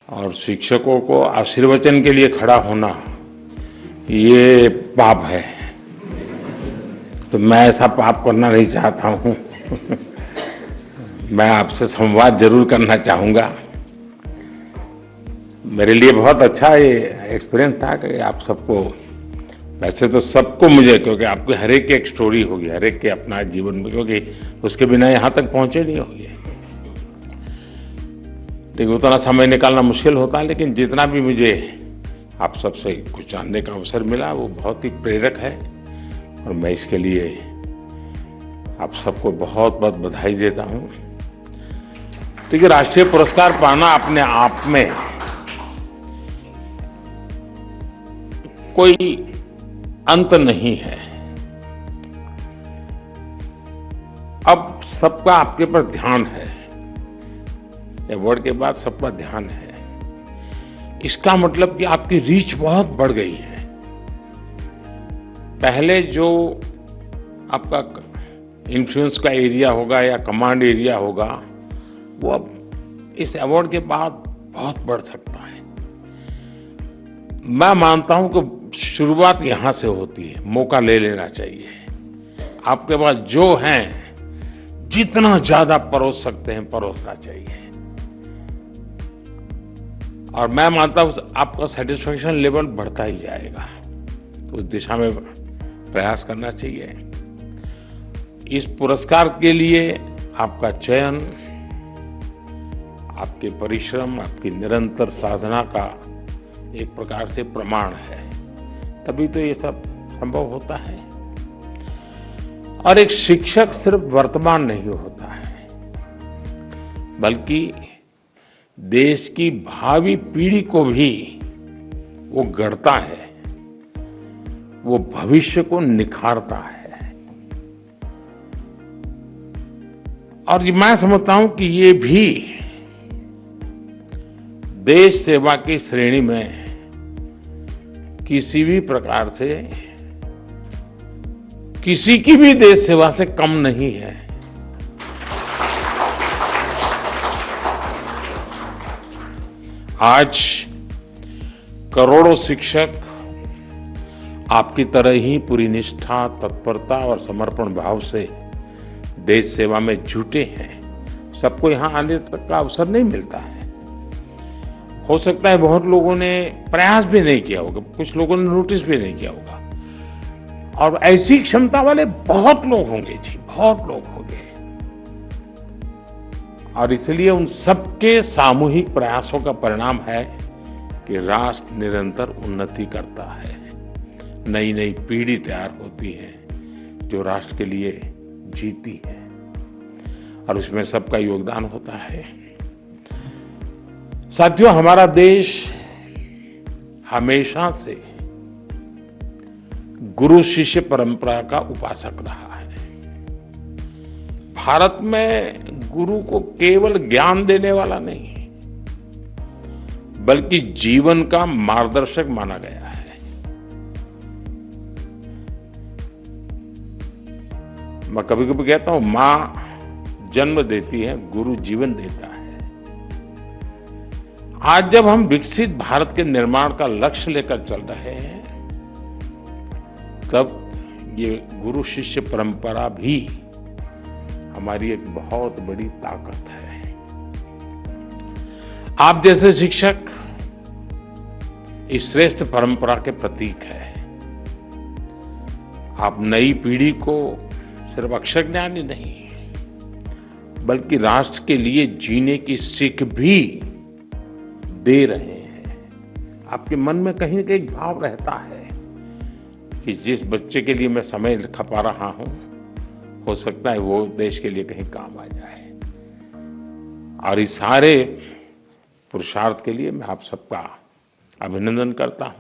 और शिक्षकों को आशीर्वचन के लिए खड़ा होना ये पाप है, तो मैं ऐसा पाप करना नहीं चाहता हूँ। मैं आपसे संवाद जरूर करना चाहूँगा। मेरे लिए बहुत अच्छा ये एक्सपीरियंस था कि आप सबको, वैसे तो सबको मुझे, क्योंकि आपकी हर एक की एक स्टोरी होगी, हर एक के अपना जीवन में, क्योंकि उसके बिना यहाँ तक पहुँचे नहीं होगी। लेकिन उतना समय निकालना मुश्किल होता है, लेकिन जितना भी मुझे आप सबसे कुछ जानने का अवसर मिला वो बहुत ही प्रेरक है, और मैं इसके लिए आप सबको बहुत बहुत बधाई देता हूँ। देखिए, राष्ट्रीय पुरस्कार पाना अपने आप में कोई अंत नहीं है। अब सबका आपके पर ध्यान है, अवार्ड के बाद सबका ध्यान है। इसका मतलब कि आपकी रीच बहुत बढ़ गई है। पहले जो आपका इन्फ्लुएंस का एरिया होगा या कमांड एरिया होगा, वो अब इस अवार्ड के बाद बहुत बढ़ सकता है। मैं मानता हूं कि शुरुआत यहां से होती है। मौका ले लेना चाहिए। आपके पास जो हैं, जितना ज्यादा परोस सकते हैं परोसना चाहिए। और मैं मानता हूं आपका सेटिस्फेक्शन लेवल बढ़ता ही जाएगा, तो उस दिशा में प्रयास करना चाहिए। इस पुरस्कार के लिए आपका चयन, आपके परिश्रम, आपकी निरंतर साधना का एक प्रकार से प्रमाण है, तभी तो ये सब संभव होता है। और एक शिक्षक सिर्फ वर्तमान नहीं होता है, बल्कि देश की भावी पीढ़ी को भी वो गढ़ता है, वो भविष्य को निखारता है। और मैं समझता हूं कि ये भी देश सेवा की श्रेणी में किसी भी प्रकार से, किसी की भी देश सेवा से कम नहीं है। आज करोड़ों शिक्षक आपकी तरह ही पूरी निष्ठा, तत्परता और समर्पण भाव से देश सेवा में जुटे हैं। सबको यहां आने तक का अवसर नहीं मिलता है। हो सकता है बहुत लोगों ने प्रयास भी नहीं किया होगा, कुछ लोगों ने नोटिस भी नहीं किया होगा, और ऐसी क्षमता वाले बहुत लोग होंगे जी, बहुत लोग होंगे। और इसलिए उन सबके सामूहिक प्रयासों का परिणाम है कि राष्ट्र निरंतर उन्नति करता है। नई नई पीढ़ी तैयार होती है जो राष्ट्र के लिए जीती है, और उसमें सबका योगदान होता है। साथियों, हमारा देश हमेशा से गुरु शिष्य परंपरा का उपासक रहा है। भारत में गुरु को केवल ज्ञान देने वाला नहीं, बल्कि जीवन का मार्गदर्शक माना गया है। मैं कभी कभी कहता हूं, मां जन्म देती है, गुरु जीवन देता है। आज जब हम विकसित भारत के निर्माण का लक्ष्य लेकर चल रहे हैं, तब ये गुरु शिष्य परंपरा भी हमारी एक बहुत बड़ी ताकत है। आप जैसे शिक्षक इस श्रेष्ठ परंपरा के प्रतीक है। आप नई पीढ़ी को सिर्फ अक्षर ज्ञान ही नहीं, बल्कि राष्ट्र के लिए जीने की सीख भी दे रहे हैं। आपके मन में कहीं ना कहीं भाव रहता है कि जिस बच्चे के लिए मैं समय खपा रहा हूं, हो सकता है वो देश के लिए कहीं काम आ जाए। और इस सारे पुरुषार्थ के लिए मैं आप सबका अभिनंदन करता हूं।